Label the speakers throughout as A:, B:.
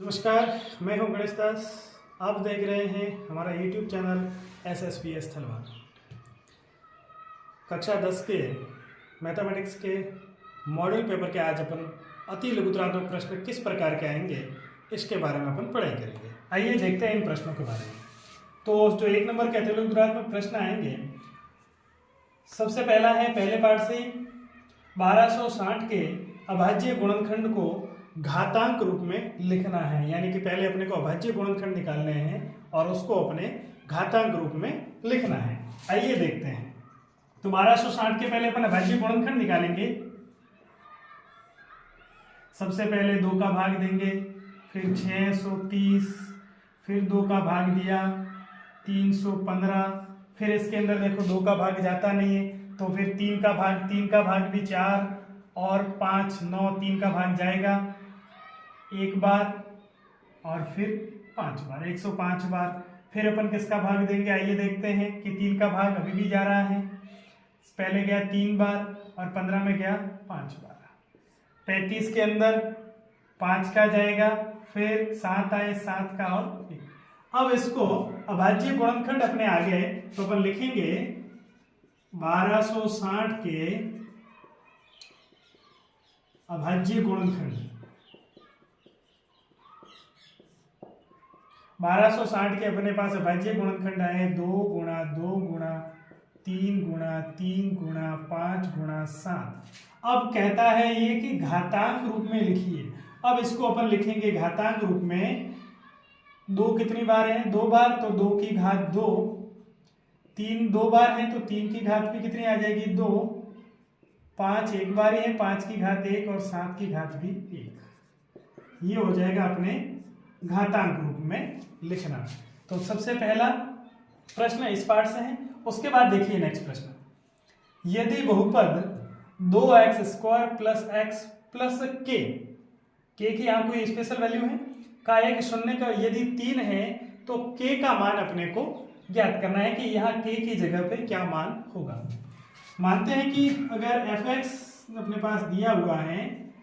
A: नमस्कार, मैं हूं गणेश दास। आप देख रहे हैं हमारा YouTube चैनल SSPS थलवार। कक्षा 10 के मैथमेटिक्स के मॉडल पेपर के आज अपन अति लघुत्तरात्मक प्रश्न किस प्रकार के आएंगे इसके बारे में अपन पढ़ाई करेंगे। आइए देखते हैं इन प्रश्नों के बारे में। तो जो 1 नंबर के अति लघुत्तरात्मक प्रश्न आएंगे, सबसे पहला है पहले पार्ट से 1260 के अभाज्य गुणनखंड को घातांक रूप में लिखना है। यानी कि पहले अपने को अभाज्य गुणनखंड निकालने हैं और उसको अपने घातांक रूप में लिखना है। आइए देखते हैं। तो 1260 के पहले अपन अभाज्य गुणनखंड निकालेंगे। सबसे पहले 2 का भाग देंगे, फिर 630, फिर 2 का भाग दिया 315, फिर इसके अंदर देखो 2 का भाग जाता नहीं है तो फिर 3 का भाग भी 4 और 5 9, 3 का भाग जाएगा एक बार और फिर 5 बार, 105 बार। फिर अपन किसका भाग देंगे, आइए देखते हैं कि 3 का भाग अभी भी जा रहा है। पहले गया 3 बार और 15 में गया 5 बार। 35 के अंदर 5 का जाएगा, फिर 7 आए 7 का और 1। अब इसको अभाज्य गुणनखंड अपने आ गए तो अपन लिखेंगे 1260 के अभाज्य गुणनखंड। 1260 के अपने पास अभाज्य गुणनखंड आए 2 गुणा 2 गुणा 3 गुणा 3 गुणा 5 गुणा 7। अब कहता है ये कि घातांक रूप में लिखिए। अब इसको अपन लिखेंगे घातांक रूप में। 2 कितनी बार है, 2 बार, तो 2 की घात 2। 3 2 बार है तो 3 की घात भी कितनी आ जाएगी 2। 5 एक बार है, 5 की घात 1 और 7 की घात भी 1। ये हो जाएगा अपने घातांक रूप में लिखना। तो सबसे पहला प्रश्न इस पार्ट से है। उसके बाद देखिए नेक्स्ट प्रश्न। यदि बहुपद 2x² plus x plus k की यहाँ कोई स्पेशल वैल्यू है का एक शून्य का यदि 3 है तो k का मान अपने को ज्ञात करना है कि यहाँ k की जगह पे क्या मान होगा। मानते हैं कि अगर fx अपने पास दिया हुआ है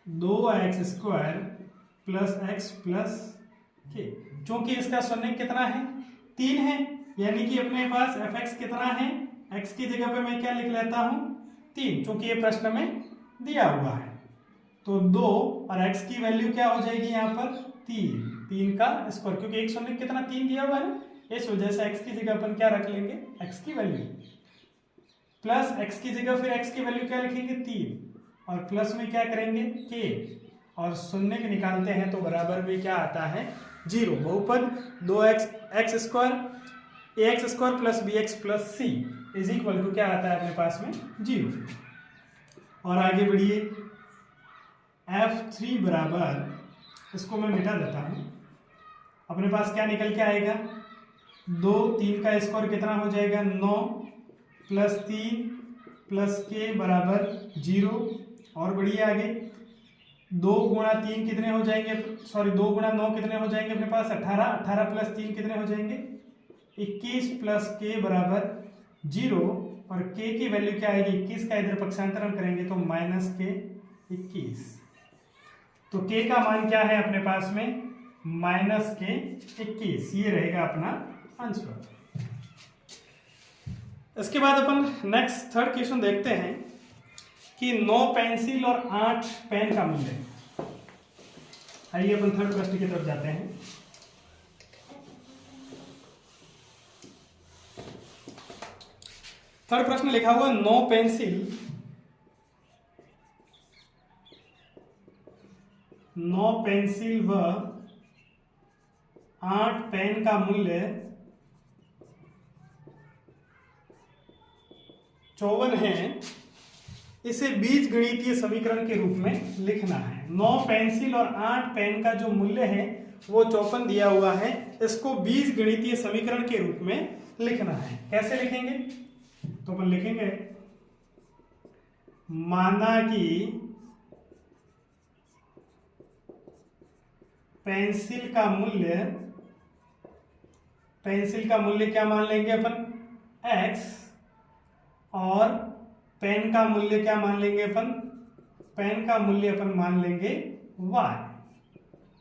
A: 2x² प्लस x प्लस के, क्योंकि इसका शून्य कितना है 3 है, यानी कि अपने पास fx कितना है, x की जगह पे मैं क्या लिख लेता हूं 3, क्योंकि ये प्रश्न में दिया हुआ है। तो 2 और x की वैल्यू क्या हो जाएगी यहाँ पर 3 का स्क्वायर, क्योंकि एक शून्य कितना 3 दिया हुआ है ना, इस वजह से x की जगह अपन क्या रख लेंगे x की वैल्यू, प्लस x की जगह फिर x की वैल्यू क्या लिखेंगे 3 और प्लस में क्या करेंगे k और शून्य के निकालते हैं तो बराबर में क्या आता है 0। बहुपद 2x² ax² plus bx plus c is equal to क्या आता है अपने पास में 0। और आगे बढ़िए f3 बराबर, इसको मैं मिटा देता हूं, अपने पास क्या निकल के आएगा 2 3 का स्क्वायर कितना हो जाएगा 9 प्लस 3 प्लस k बराबर 0। और बढ़िए आगे 2 गुणा 3 कितने हो जाएंगे, सॉरी 2 गुणा 9 कितने हो जाएंगे अपने पास 18, 18 प्लस 3 कितने हो जाएंगे 21 प्लस k बराबर 0। और k की वैल्यू क्या आएगी 21 का इधर पक्षांतरण करेंगे तो माइनस k 21। तो k का मान क्या है अपने पास में माइनस k 21। ये रहेगा अपना आंसर। इसके बाद अपन नेक्स्ट थर्ड क्वेश्चन देखते हैं कि 9 पेंसिल और 8 पेन का मूल्य। आइए अपन थर्ड प्रश्न की तरफ जाते हैं। थर्ड प्रश्न लिखा हुआ 9 पेंसिल व 8 पेन का मूल्य 54 है। इसे बीजगणितीय समीकरण के रूप में लिखना है। 9 पेंसिल और 8 पेन का जो मूल्य है वो 54 दिया हुआ है। इसको बीजगणितीय समीकरण के रूप में लिखना है। कैसे लिखेंगे, तो अपन लिखेंगे माना कि पेंसिल का मूल्य क्या मान लेंगे अपन x और पेन का मूल्य क्या मान लेंगे अपन, पेन का मूल्य अपन मान लेंगे y।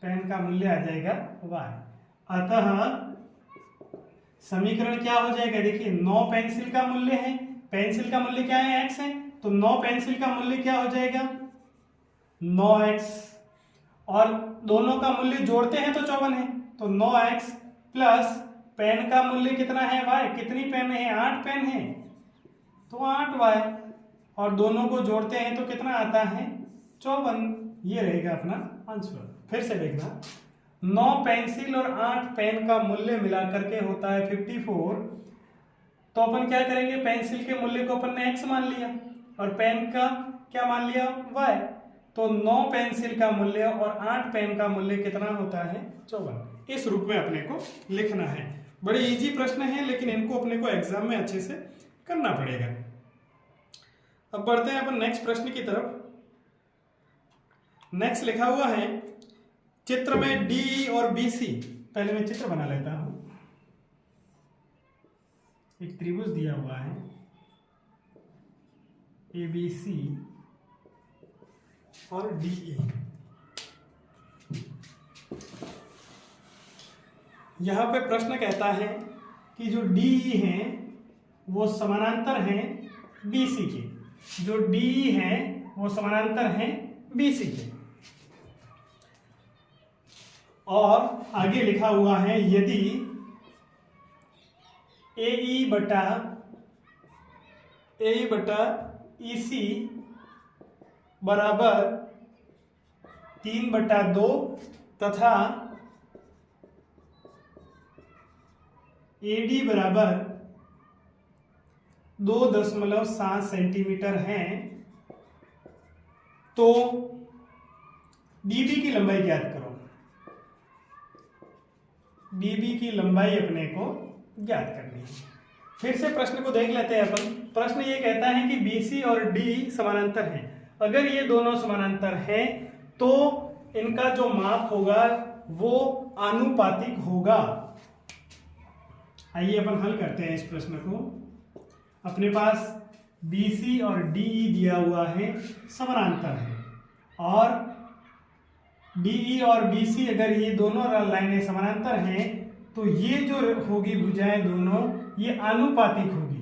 A: पेन का मूल्य आ जाएगा y। अतः समीकरण क्या हो जाएगा, देखिए 9 पेंसिल का मूल्य है, पेंसिल का मूल्य क्या है x है, तो 9 पेंसिल का मूल्य क्या हो जाएगा 9x, और दोनों का मूल्य जोड़ते हैं तो 54 है, तो 9x प्लस पेन का मूल्य कितना है y, कितनी पेन है 8 पेन है तो 8y, और दोनों को जोड़ते हैं तो कितना आता है 54। ये रहेगा अपना आंसर। फिर से देखना, 9 पेंसिल और 8 पेन का मूल्य मिलाकर के होता है 54। तो अपन क्या करेंगे, पेंसिल के मूल्य को अपन ने x मान लिया और पेन का क्या मान लिया y, तो 9 पेंसिल का मूल्य और 8 पेन का मूल्य कितना होता है 54। इस रूप में अपने को लिखना है। बड़े इजी प्रश्न है, लेकिन इनको अपने को एग्जाम में अच्छे से करना पड़ेगा। अब बढ़ते हैं अपन नेक्स्ट प्रश्न की तरफ। नेक्स्ट लिखा हुआ है चित्र में डी और बीसी। पहले मैं चित्र बना लेता हूं। एक त्रिभुज दिया हुआ है ABC और DE। यहां पे प्रश्न कहता है कि जो DE हैं वो समानांतर हैं BC के, जो DE हैं वो समानांतर हैं BC के। और आगे लिखा हुआ है यदि AE बटा EC बराबर 3/2 तथा AD बराबर 2.7 सेंटीमीटर है, तो DB की लंबाई ज्ञात करो। DB की लंबाई अपने को ज्ञात करनी है। फिर से प्रश्न को देख लेते हैं अपन। प्रश्न ये कहता है कि BC और D समानांतर हैं। अगर ये दोनों समानांतर हैं तो इनका जो माप होगा वो आनुपातिक होगा। आइए अपन हल करते हैं इस प्रश्न को। अपने पास BC और DE दिया हुआ है, समानांतर है, और DE और BC अगर ये दोनों लाइनें समानांतर हैं तो ये जो होगी भुजाएं दोनों ये आनुपातिक होगी,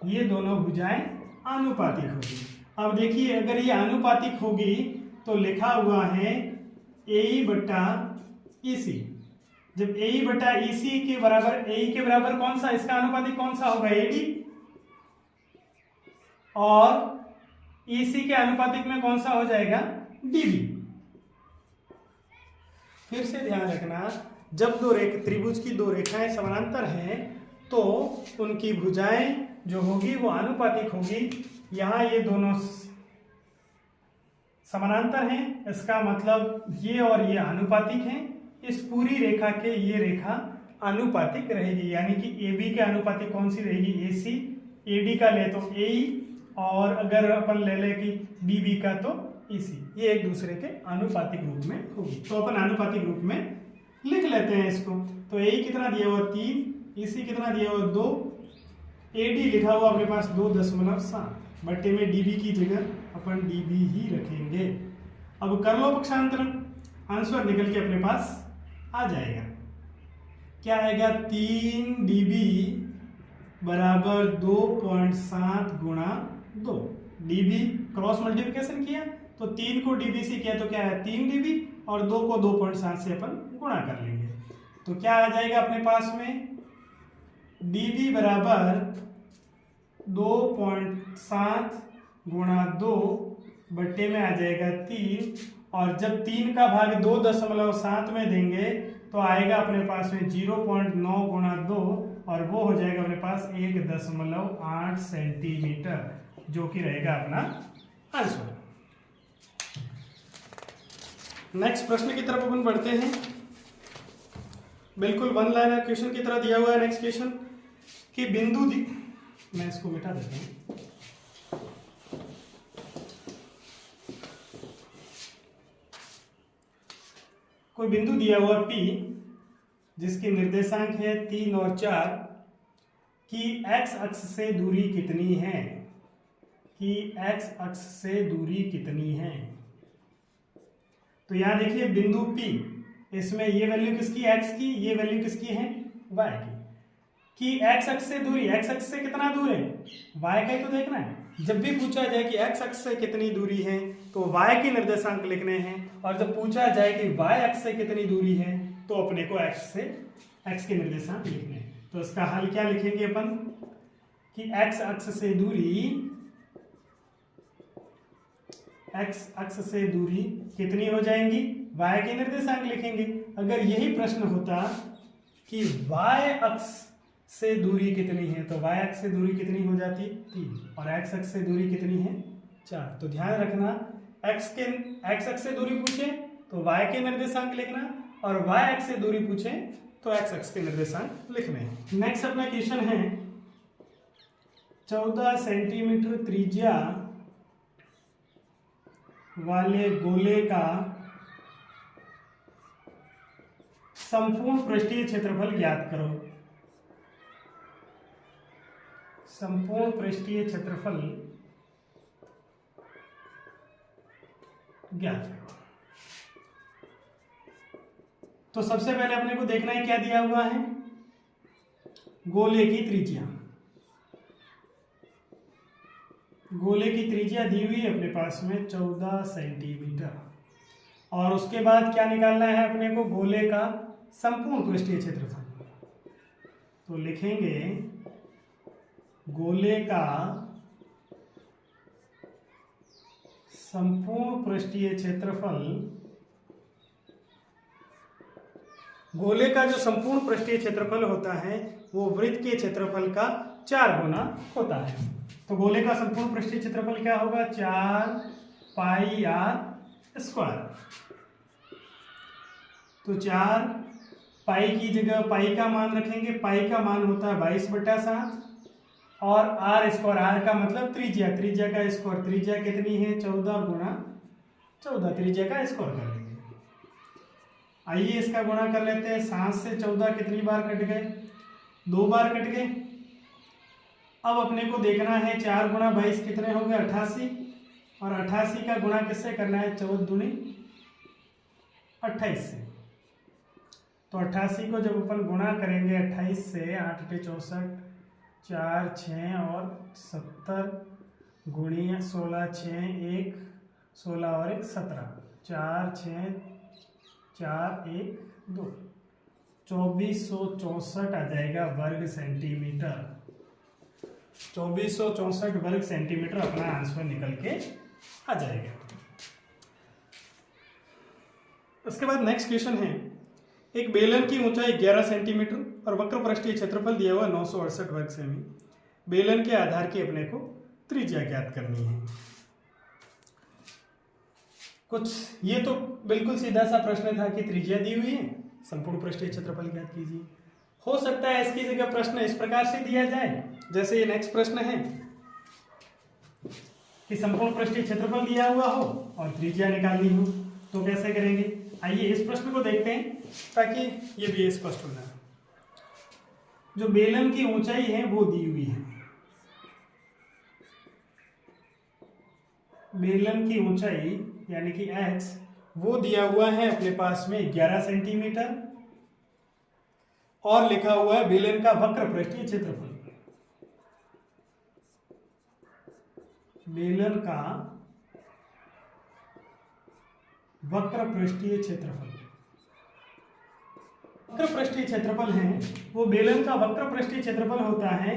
A: ये दोनों भुजाएं आनुपातिक होगी। अब देखिए अगर ये आनुपातिक होगी तो लिखा हुआ है AE बटा EC। जब AE बटा EC के बराबर, AE के बराबर कौन सा, इसका आनुपातिक कौन सा होगा AD, और EC के आनुपातिक में कौन सा हो जाएगा DB। फिर से ध्यान रखना, जब त्रिभुज की दो रेखाएं समानांतर हैं तो उनकी भुजाएं जो होगी वो आनुपातिक होगी। यहाँ ये दोनों समानांतर हैं, इसका मतलब ये और ये आनुपातिक हैं। इस पूरी रेखा के ये रेखा आनुपातिक रहेगी, यानी कि AB के आनुपातिक कौन सी रहेगी AC, AD का ले तो AE, और अगर अपन ले ले कि DB का तो EC। ये एक दूसरे के आनुपातिक रूप में होगी। तो अपन आनुपातिक रूप में लिख लेते हैं इसको। तो AE कितना दिया हुआ 3, EC कितना दिया हुआ 2, AD लिखा हुआ अपने पास 2.7, बट्टे में DB की जगह अपन DB ही रखेंगे। अब कर लो पक्षांतरण, आंसर निकल के अपने पास आ जाएगा। क्या आएगा 3 DB बराबर 2.7 गुणा 2। DB क्रॉस मल्टीप्लिकेशन किया तो 3 को DB से किया तो क्या है 3 DB, और 2 को 2.7 से अपन गुणा कर लेंगे। तो क्या आ जाएगा अपने पास में DB बराबर 2.7 गुणा 2 बट्टे में आ जाएगा 3, और जब 3 का भाग 2.7 में देंगे तो आएगा अपने पास में 0.9 गुणा 2, और वो हो जाएगा अपने पास 1.8 सेंटीमीटर, जो कि रहेगा अपना आंसर। नेक्स्ट प्रश्न की तरफ अपन बढ़ते हैं। बिल्कुल वन लाइनर क्वेश्चन की तरह दिया हुआ है नेक्स्ट क्वेश्चन कि मैं इसको मिटा देता हूं। कोई बिंदु दिया हुआ P जिसके निर्देशांक है 3 और 4 की x अक्ष से दूरी कितनी है, कि x अक्ष से दूरी कितनी है। तो तो यहाँ देखिए बिंदु P, इसमें ये वैल्यू किसकी, x की, ये वैल्यू किसकी है, y की। कि x अक्ष से दूरी, x अक्ष से कितना दूर है, y का ही तो देखना है। जब भी पूछा जाए कि x अक्ष से कितनी दूरी है तो y के निर्देशांक लिखने हैं, और जब पूछा जाए कि y अक्ष से कितनी दूरी है तो अपने को x के निर्देशांक लिखने हैं। तो इसका हल क्या लिखेंगे अपन कि x अक्ष से दूरी कितनी हो जाएंगी, y के निर्देशांक लिखेंगे। अगर यही प्रश्न होता कि y अक्ष से दूरी कितनी है तो y अक्ष से दूरी कितनी हो जाती, 3, और x अक्ष से दूरी कितनी है, 4। तो ध्यान रखना, x अक्ष से दूरी पूछे तो y के निर्देशांक लिखना, और y अक्ष से दूरी पूछे तो x अक्ष के निर्देशांक लिखने हैं। नेक्स्ट अपना क्वेश्चन है 14 सेंटीमीटर त्रिज्या वाले गोले का संपूर्ण पृष्ठीय क्षेत्रफल ज्ञात करो। संपूर्ण पृष्ठीय क्षेत्रफल ज्ञात करो। तो सबसे पहले अपने को देखना है क्या दिया हुआ है, गोले की त्रिज्या। गोले की त्रिज्या दी हुई है अपने पास में 14 सेंटीमीटर, और उसके बाद क्या निकालना है अपने को, गोले का संपूर्ण पृष्ठीय क्षेत्रफल। तो लिखेंगे गोले का संपूर्ण पृष्ठीय क्षेत्रफल, गोले का जो संपूर्ण पृष्ठीय क्षेत्रफल होता है वो वृत्त के क्षेत्रफल का 4 गुना होता है। तो गोले का संपूर्ण पृष्ठीय क्षेत्रफल क्या होगा, 4 पाई r स्क्वायर। तो 4 पाई की जगह पाई का मान रखेंगे, पाई का मान होता है 22/7, और r स्क्वायर, r का मतलब त्रिज्या, त्रिज्या का स्क्वायर, त्रिज्या कितनी है 14 गुना 14, त्रिज्या का स्क्वायर कर लेंगे। आइए इसका गुणा कर लेते हैं, 7 से 14 कितनी बार कट गए, 2 बार कट गए। अब अपने को देखना है 4 गुना 22 कितने हो गए, 88, और 88 का गुणा किससे करना है, 14 दूनी 28 से। तो 88 को जब अपन गुणा करेंगे 28 से, 8 × 64, 4 6 और 70 गुणी 16 6 1 16 और 1 17, 4 6 4 1 2, 2464 आ जाएगा वर्ग सेंटीमीटर। 2464 वर्ग सेंटीमीटर अपना आंसर निकल के आ जाएगा। उसके बाद नेक्स्ट क्वेश्चन है, एक बेलन की ऊंचाई 11 सेंटीमीटर और वक्र पृष्ठीय क्षेत्रफल दिया हुआ 968 वर्ग सेमी। बेलन के आधार की अपने को त्रिज्या ज्ञात करनी है। कुछ ये तो बिल्कुल सीधा सा प्रश्न था कि त्रिज्या दी हुई है, संपूर्ण पृष्ठीय क्षेत्रफल ज्ञात कीजिए। हो सकता है इसकी जगह प्रश्न इस प्रकार से दिया जाए, जैसे ये नेक्स्ट प्रश्न है कि संपूर्ण पृष्ठीय क्षेत्रफल दिया हुआ हो और त्रिज्या निकालनी हो। तो कैसे करेंगे, आइए इस प्रश्न को देखते हैं ताकि ये भी स्पष्ट हो जाए। जो बेलन की ऊंचाई है वो दी हुई है, बेलन की ऊंचाई यानी कि x वो दिया हुआ है अपने पास में 11 सेंटीमीटर, और लिखा हुआ है बेलन का वक्र पृष्ठीय क्षेत्रफल। बेलन का वक्र पृष्ठीय क्षेत्रफल, वक्र पृष्ठीय क्षेत्रफल है वो बेलन का वक्र पृष्ठीय क्षेत्रफल होता है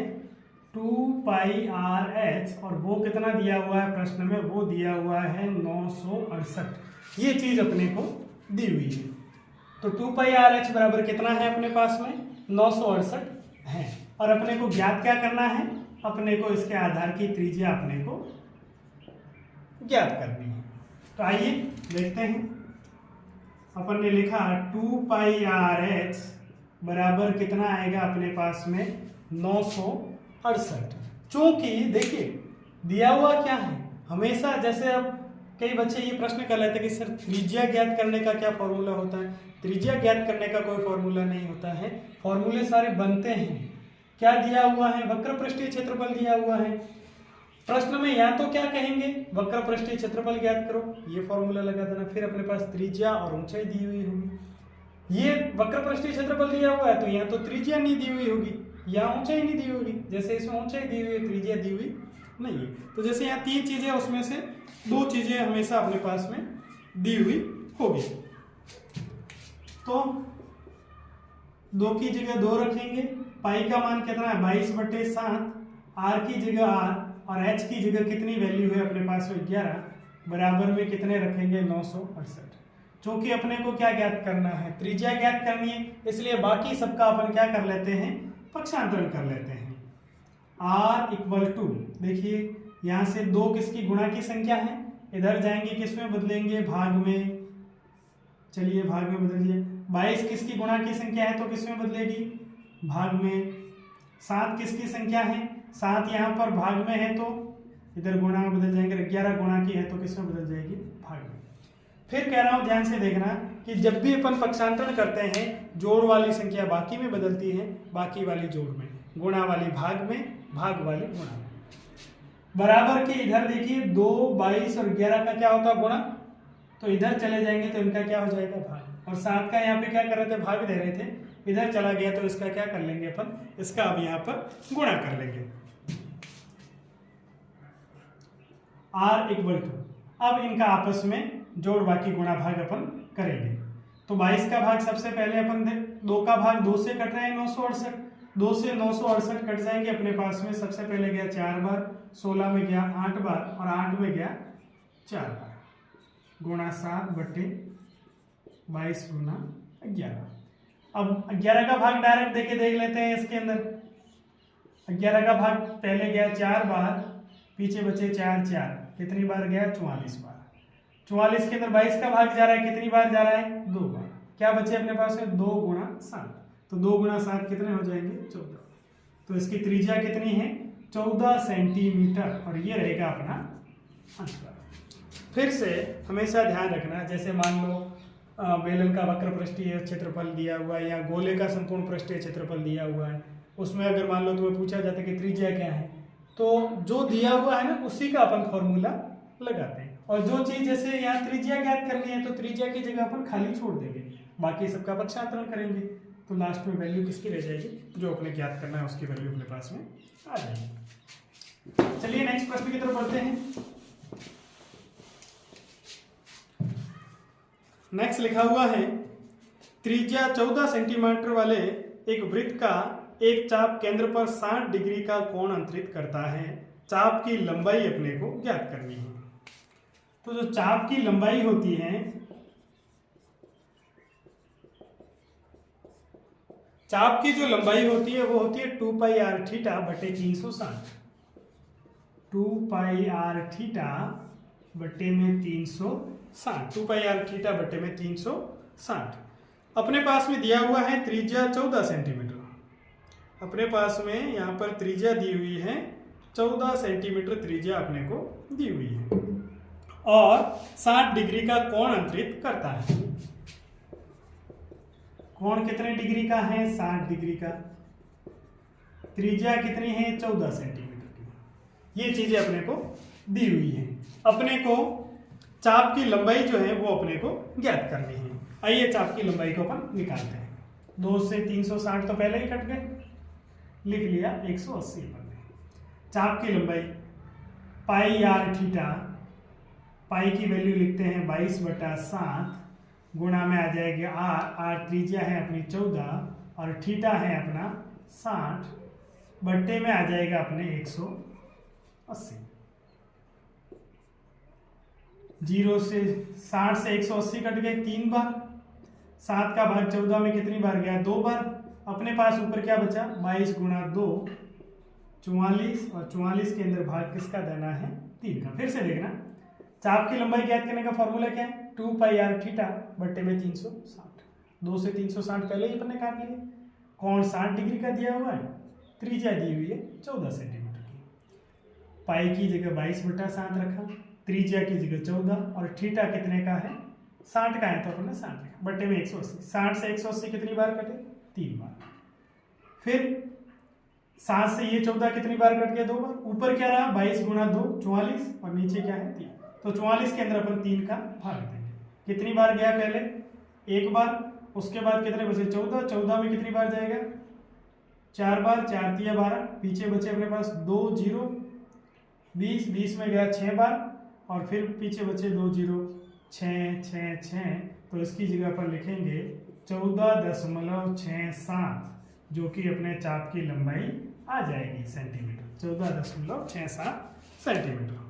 A: 2 पाई RH, और वो कितना दिया हुआ है प्रश्न में, वो दिया हुआ है 968। ये चीज अपने को दी हुई है। तो 2 पाई RH बराबर कितना है अपने पास में, 968 है। और अपने को ज्ञात क्या करना है, अपने को इसके आधार की त्रिज्या अपने को ज्ञात करनी है। तो आइए देखते हैं, अपन ने लिखा 2 पाई RH बराबर कितना आएगा अपने पास में 968। चूंकि देखिए दिया हुआ क्या है, हमेशा जैसे अब कई बच्चे ये प्रश्न कर लेते हैं कि सर त्रिज्या ज्ञात करने का क्या फॉर्मूला होता है। त्रिज्या ज्ञात करने का कोई फॉर्मूला नहीं होता है, फॉर्मूले सारे बनते हैं। क्या दिया हुआ है, वक्र पृष्ठीय क्षेत्रफल दिया हुआ है, प्रश्न में या तो क्या कहेंगे, वक्र पृष्ठीय क्षेत्रफल ज्ञात करो, ये फॉर्मूला लगा देना। फिर अपने पास त्रिज्या और ऊंचाई दी हुई होगी। ये वक्र पृष्ठीय क्षेत्रफल दिया हुआ है तो यहाँ तो त्रिज्या नहीं दी हुई होगी या ऊंचाई नहीं दी होगी। जैसे इसमें ऊंचाई दी हुई है, त्रिज्या दी हुई नहीं है। तो जैसे यहाँ 3 चीजें, उसमें से 2 चीजें हमेशा अपने पास में दी हुई होगी। तो 2 की जगह 2 रखेंगे। पाई का मान कितना है 22/7, आर की जगह आर और एच की जगह कितनी वैल्यू है अपने पास में 11, बराबर में कितने रखेंगे 968। क्योंकि अपने को क्या ज्ञात करना है, त्रिज्या ज्ञात करनी है, इसलिए बाकी सबका अपन क्या कर लेते हैं, पक्षांतरण कर लेते हैं। R = देखिए यहाँ से 2 किसकी गुणा की संख्या है, इधर जाएंगे किसमें बदलेंगे, भाग में। चलिए भाग में बदल दिया। 22 किसकी गुणा की संख्या है तो किसमें बदलेगी, भाग में। 7 किसकी संख्या है, 7 यहाँ पर भाग में है तो इधर गुणा में बदल जाएंगे। 11 गुणा की है तो किसमें बदल जाएगी, भाग में। फिर कह रहा हूं ध्यान से देखना कि जब भी अपन पक्षांतरण करते हैं, जोड़ वाली संख्या बाकी में बदलती है, बाकी वाली जोड़ में, गुणा वाली भाग में, भाग वाली गुणा में। बराबर के इधर देखिए 2, 22 और 11 का क्या होता है गुणा, तो इधर चले जाएंगे तो इनका क्या हो जाएगा, भाग। और 7 का यहाँ पे क्या कर रहे थे, भाग दे रहे थे, इधर चला गया तो इसका क्या कर लेंगे अपन, इसका अब यहाँ पर गुणा कर लेंगे। R = अब इनका आपस में जोड़ बाकी गुणा भाग अपन करेंगे। तो 22 का भाग सबसे पहले अपन 2 का भाग 2 से कट रहे हैं 968, 2 से 968 कट जाएंगे अपने पास में। सबसे पहले गया 4 बार, 16 में गया 8 बार और 8 में गया 4 बार, गुणा 7/22 गुणा 11। अब 11 का भाग डायरेक्ट देके देख लेते हैं इसके अंदर। 11 का भाग पहले गया 4 बार, पीछे बचे 4 4, कितनी बार गया 44 बार। 44 के अंदर 22 का भाग जा रहा है, कितनी बार जा रहा है, 2 बार। क्या बचे अपने पास में, 2 गुणा 7, तो 2 गुणा 7 कितने हो जाएंगे, 14। तो इसकी त्रिज्या कितनी है, 14 सेंटीमीटर, और ये रहेगा अपना आंसर। फिर से हमेशा ध्यान रखना, जैसे मान लो बेलन का वक्र पृष्ठीय क्षेत्रफल दिया हुआ है या गोले का संपूर्ण पृष्ठीय क्षेत्रफल दिया हुआ है, उसमें अगर मान लो तुम्हें पूछा जाता है कि त्रिज्या क्या है, तो जो दिया हुआ है ना उसी का अपन फॉर्मूला लगाते हैं। और जो चीज जैसे यहाँ त्रिज्या ज्ञात करनी है तो त्रिज्या की जगह अपन खाली छोड़ देंगे, बाकी सबका पक्षांतरण करेंगे, तो लास्ट में वैल्यू किसकी रह जाएगी, जो अपने ज्ञात करना है उसकी वैल्यू अपने पास में आ जाएगी। चलिए नेक्स्ट प्रश्न की तरफ बढ़ते हैं। नेक्स्ट लिखा हुआ है, त्रिज्या 14 सेंटीमीटर वाले एक वृत्त का एक चाप केंद्र पर 60 डिग्री का कोण अंतरित करता है, चाप की लंबाई अपने को ज्ञात करनी है। तो जो चाप की लंबाई होती है, चाप की जो लंबाई होती है वो होती है 2πr/360, 2πr/360, 2πr/360। अपने पास में दिया हुआ है त्रिज्या 14 सेंटीमीटर, अपने पास में यहाँ पर त्रिज्या दी हुई है 14 सेंटीमीटर त्रिज्या अपने को दी हुई है, और 60 डिग्री का कोण अंतरित करता है। कोण कितने डिग्री का है, 60 डिग्री का। त्रिज्या कितनी है, 14 सेंटीमीटर की। ये चीजें अपने को दी हुई है। अपने को चाप की लंबाई जो है वो अपने को ज्ञात करनी है। आइए चाप की लंबाई को अपन निकालते हैं। 2 से 360 तो पहले ही कट गए, लिख लिया 180 पर। चाप की लंबाई πr/θ, पाई की वैल्यू लिखते हैं 22/7, गुणा में आ जाएगी r त्रिज्या है अपनी 14 और थीटा है अपना 60, बट्टे में आ जाएगा अपने 180। 0 से 60 से 180 कट गए 3 बार। 7 का भाग 14 में कितनी बार गया, 2 बार। अपने पास ऊपर क्या बचा, 22 गुणा 2 44, और 44 के अंदर भाग किसका देना है, 3 का। फिर से देखना, चाप की लंबाई ज्ञात करने का फॉर्मूला क्या है, 2πr/θ बट्टे में 360। 2 से 360 पहले ही अपने काट लिए। कोण 60 डिग्री का दिया हुआ है, त्रिज्या दी हुई है 14 सेंटीमीटर की। पाई की जगह 22/7 रखा, त्रिज्या की जगह 14, और थीटा कितने का है, 60 का है तो अपने 60 लिखा, बट्टे में 180। 60 से 180 कितनी बार कटे, 3 बार। फिर 7 से ये 14 कितनी बार कट गया? 2 बार। ऊपर क्या रहा? 22 गुणा 2 44 और नीचे क्या है? 3। तो 44 के अंदर अपन 3 का भाग देंगे। कितनी बार गया? पहले 1 बार। उसके बाद कितने बचे? 14। 14 में कितनी बार जाएगा? 4 बार। 4 तिया 12। पीछे बचे अपने पास 2 0 20। 20 में गया 6 बार और फिर पीछे बचे 2 0 6 6 6। तो इसकी जगह पर लिखेंगे 14.67 जो कि अपने चाप की लंबाई आ जाएगी सेंटीमीटर। 14.67 सेंटीमीटर।